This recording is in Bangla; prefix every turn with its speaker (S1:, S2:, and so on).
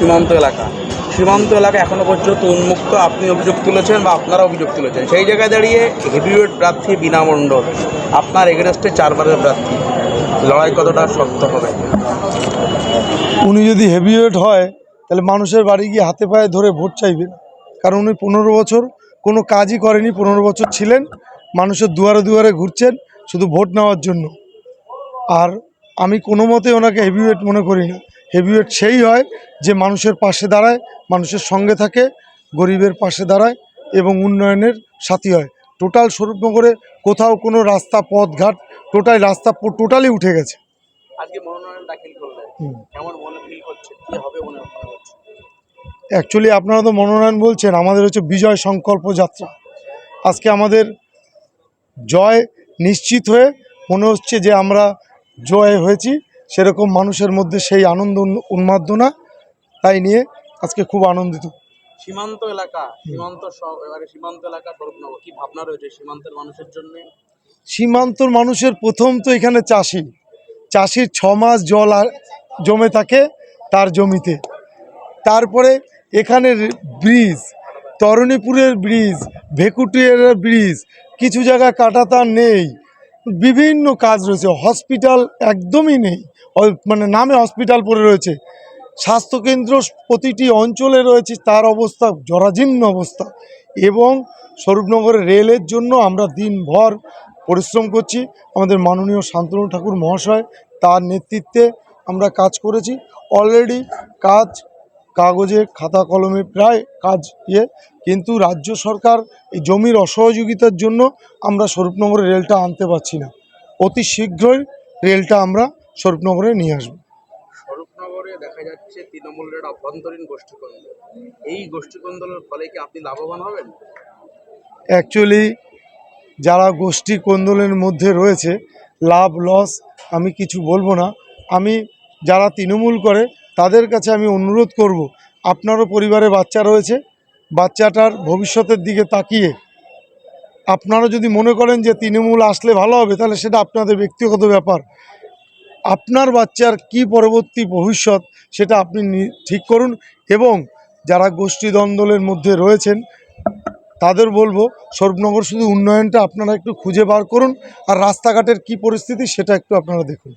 S1: সীমান্ত এলাকা সীমান্ত এলাকা এখনো পর্যন্ত উন্মুক্ত। আপনি অভিযোগ তুলেছেন বা আপনারা অভিযোগ তুলেছেন, সেই জায়গায় দাঁড়িয়ে হেভিওয়েট প্রার্থী বীণা মণ্ডল আপনার এগেনস্টে 4 বারের প্রার্থী, লড়াই কতটা শক্ত হবে?
S2: উনি যদি হেভিওয়েট হয় তাহলে মানুষের বাড়ি গিয়ে হাতে পায়ে ধরে ভোট চাইবে না, কারণ উনি 15 বছর কোনো কাজই করেনি। 15 বছর ছিলেন, মানুষের দুয়ারে দুয়ারে ঘুরছেন শুধু ভোট নেওয়ার জন্য। আর আমি কোনো মতে ওনাকে হেভিওয়েট মনে করি না। হেভিওয়েট সেই হয় যে মানুষের পাশে দাঁড়ায়, মানুষের সঙ্গে থাকে, গরিবের পাশে দাঁড়ায় এবং উন্নয়নের সাথী হয়। টোটাল স্বরূপনগরে কোথাও কোনো রাস্তা পথঘাট টোটালি উঠে গেছে।
S1: আজকে মনোনয়ন দাখিল করলেন, কেমন মনে ফিল করছে, কি হবে মনে হচ্ছে?
S2: অ্যাকচুয়ালি আপনারা তো মনোনয়ন বলছেন, আমাদের হচ্ছে বিজয় সংকল্প যাত্রা। আজকে আমাদের জয় নিশ্চিত হয়ে মনে হচ্ছে যে আমরা জয় হয়েছি, সেরকম মানুষের মধ্যে সেই আনন্দ উন্মাদনা তাই নিয়ে আজকে খুব আনন্দিত।
S1: সীমান্ত এলাকা সীমান্ত এলাকা স্বরূপনগর, কি ভাবনা রয়েছে সীমান্তের মানুষের জন্য?
S2: সীমান্তর মানুষের প্রথম তো এখানে চাষির 6 মাস জল জমে থাকে তার জমিতে। তারপরে এখানে ব্রিজ, তরণীপুরের ব্রিজ, ভেকুটিয়ার ব্রিজ, কিছু জায়গায় কাঁটাতার নেই, বিভিন্ন কাজ রয়েছে। হসপিটাল একদমই নেই, মানে নামে হসপিটাল পড়ে রয়েছে। স্বাস্থ্যকেন্দ্র প্রতিটি অঞ্চলে রয়েছে, তার অবস্থা জরাজীর্ণ অবস্থা। এবং স্বরূপনগরের রেলের জন্য আমরা দিনভর পরিশ্রম করছি। আমাদের মাননীয় শান্তনু ঠাকুর মহাশয়, তার নেতৃত্বে আমরা কাজ করেছি। অলরেডি কাজ কাগজে খাতা কলমে প্রায় কাজ কিন্তু রাজ্য সরকার এই জমির অসহযোগিতার জন্য আমরা স্বরূপনগরে রেলটা আনতে পারছি না। অতি শীঘ্রই রেলটা আমরা স্বরূপনগরে নিয়ে আসব।
S1: স্বরূপনগরে দেখা যাচ্ছে তৃণমূলের অভ্যন্তরীণ গোষ্ঠীকন্দল, এই গোষ্ঠীকন্দলের ফলে কি আপনি লাভবান হবেন?
S2: অ্যাকচুয়ালি যারা গোষ্ঠী কোন্দলের মধ্যে রয়েছে, লাভ লস আমি কিছু বলবো না। আমি যারা তৃণমূল করে তাদের কাছে আমি অনুরোধ করব, আপনারও পরিবারে বাচ্চা রয়েছে, বাচ্চাটার ভবিষ্যতের দিকে তাকিয়ে আপনারা যদি মনে করেন যে তৃণমূল আসলে ভালো হবে, তাহলে সেটা আপনাদের ব্যক্তিগত ব্যাপার। আপনার বাচ্চার কি পরবর্তী ভবিষ্যৎ সেটা আপনি ঠিক করুন। এবং যারা গোষ্ঠীদ্বন্দ্বের মধ্যে রয়েছেন তাদের বলবো, স্বরূপনগর শুধু উন্নয়নটা আপনারা একটু খুঁজে বার করুন, আর রাস্তাঘাটের কি পরিস্থিতি সেটা একটু আপনারা দেখুন।